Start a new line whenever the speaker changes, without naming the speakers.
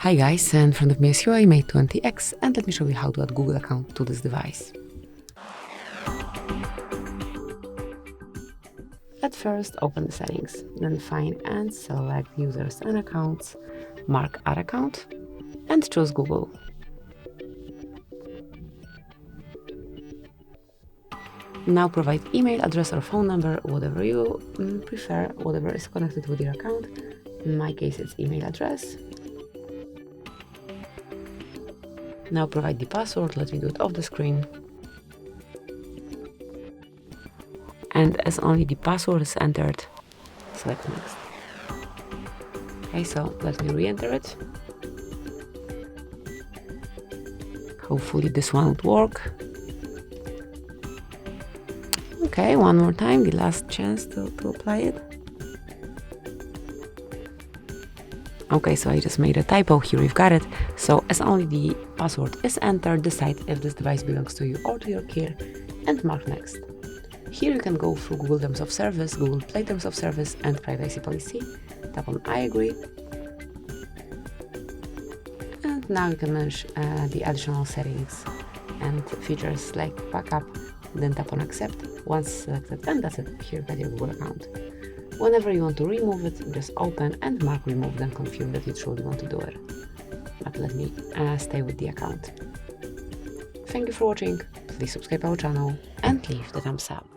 Hi guys, in front of me is HUAWEI Mate 20X, and let me show you how to add Google account to this device. At first, open the settings, then find and select users and accounts, mark Add Account, and choose Google. Now provide email address or phone number, whatever you prefer, whatever is connected with your account. In my case, it's email address. Now provide the password. Let me do it off the screen. And as only the password is entered, select next. Okay, so let me re-enter it. Hopefully this one would work. Okay, one more time, the last chance to apply it. Okay, so I just made a typo here, you've got it. So as only the password is entered, decide if this device belongs to you or to your care and mark next. Here you can go through Google Terms of Service, Google Play Terms of Service and Privacy Policy. Tap on I agree. And now you can manage the additional settings and features like backup. Then tap on accept. Once selected, and that's it. Here you got your Google account. Whenever you want to remove it, just open and mark remove, then confirm that you truly want to do it. But let me stay with the account. Thank you for watching. Please subscribe our channel and leave the thumbs up.